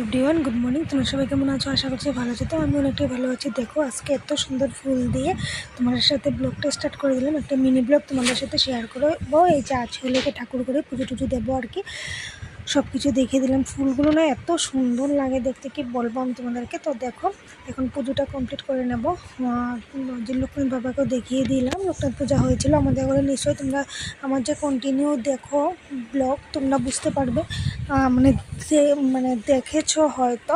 Everyone, good morning. তোমরা সবাই কেমন আছো? আশা করছি ভালো আছো। তো আমি অনেকটাই ভালো আছি। দেখো, আজকে এত সুন্দর ফুল দিয়ে তোমাদের সাথে ব্লগটা স্টার্ট করে দিলাম। একটা মিনি ব্লগ তোমাদের সাথে শেয়ার করবো। এই যে আজকে ঠাকুর করে পুজো টুজো দেবো আর কি, সব কিছু দেখিয়ে দিলাম। ফুলগুলো না এত সুন্দর লাগে দেখতে, কি বলবো আমি তোমাদেরকে। তো দেখো, এখন পুজোটা কমপ্লিট করে নেব। যে লক্ষ্মী বাবাকেও দেখিয়ে দিলাম। লক্ষ্মী পূজা হয়েছিল আমাদের ঘরে। নিশ্চয়ই তোমরা আমার যে কন্টিনিউ দেখো ব্লগ, তোমরা বুঝতে পারবে, মানে যে দেখেছো হয়তো।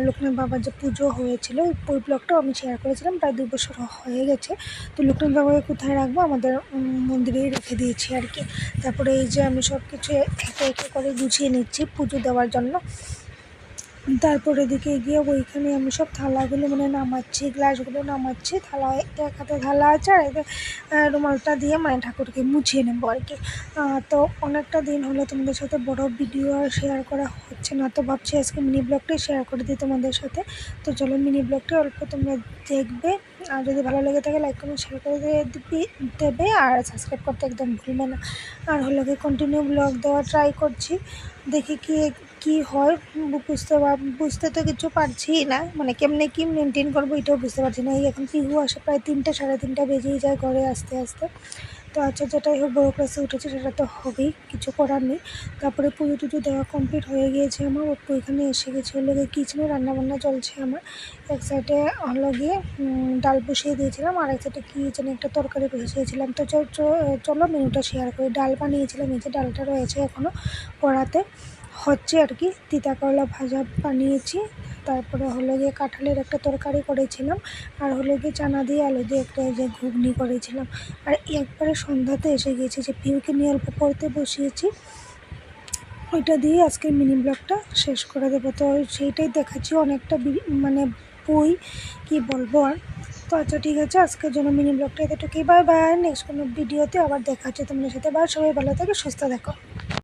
লক্ষ্মী বাবার যে পুজো হয়েছিল ওই ব্লগটাও আমি শেয়ার করেছিলাম, প্রায় 2 বছর হয়ে গেছে। তো লক্ষ্মী বাবাকে কোথায় রাখবো, আমাদের মন্দিরেই রেখে দিয়েছি আর কি। তারপরে এই যে আমি সব কিছু একে একে করে গুছিয়ে নিচ্ছি পুজো দেওয়ার জন্য। তারপর এদিকে গিয়ে ওইখানে আমি সব থালাগুলো নামাচ্ছি, গ্লাসগুলো নামাচ্ছি। থালা এক হাতে থালা আছে, আর এতে রুমালটা দিয়ে ঠাকুরকে মুছিয়ে নেবো আর কি। তো অনেকটা দিন হলো তোমাদের সাথে বড় ভিডিও আর শেয়ার করা হচ্ছে না, তো ভাবছি আজকে মিনি ব্লগটাই শেয়ার করে দিই তোমাদের সাথে। তো চলো, মিনি ব্লগটা অল্প তোমরা দেখবে, আর যদি ভালো লেগে থাকে লাইক কমেন্ট শেয়ার করে দেবে, আর সাবস্ক্রাইব করতে একদম ভুলবে না। আর কন্টিনিউ ব্লগ দেওয়া ট্রাই করছি, দেখি কি হয়। বুঝতে তো কিছু পারছি না, কেমনে কি মেনটেন করবো এটাও বুঝতে পারছি না। এই এখন পিহু আসে প্রায় 3টে সাড়ে 3টা বেজেই যায় ঘরে আসতে আসতে। তো আচ্ছা, যেটাই হোক, বড়ো ক্লাসে উঠেছে সেটা তো হবেই, কিছু করার নেই। তারপরে পুজো টুজো দেওয়া কমপ্লিট হয়ে গিয়েছে আমার। ওপর এখানে এসে গেছে কিচেনে রান্নাবান্না চলছে আমার। এক সাইডে গিয়ে ডাল বসিয়ে দিয়েছিলাম, আর এক সাইডে কি যেন একটা তরকারি বসিয়েছিলাম। তো চলো মেনুটা শেয়ার করি। ডাল বানিয়েছিলাম, এই যে ডালটা রয়েছে এখনও কড়াতে হচ্ছে আর কি। তিতা করলা ভাজা বানিয়েছি। তারপরে গিয়ে কাঁঠালের একটা তরকারি করেছিলাম, আর গিয়ে চানা দিয়ে আলু দিয়ে একটা যে ঘুগনি করেছিলাম। আর একবারে সন্ধ্যাতে এসে গিয়েছি, যে পিউকে নিয়ে অল্প পড়তে বসিয়েছি, ওইটা দিয়ে আজকে মিনি ব্লগটা শেষ করে দেবো। তো সেইটাই দেখাচ্ছি, অনেকটা বই কি বলবো আর। তো আচ্ছা, ঠিক আছে, আজকের জন্য মিনি ব্লগটা এতটুকুই। Bye bye. নেক্সট কোনো ভিডিওতে আবার দেখা হচ্ছে তোমাদের সাথে। বা সবাই ভালো থাকে, সুস্থ থাকো।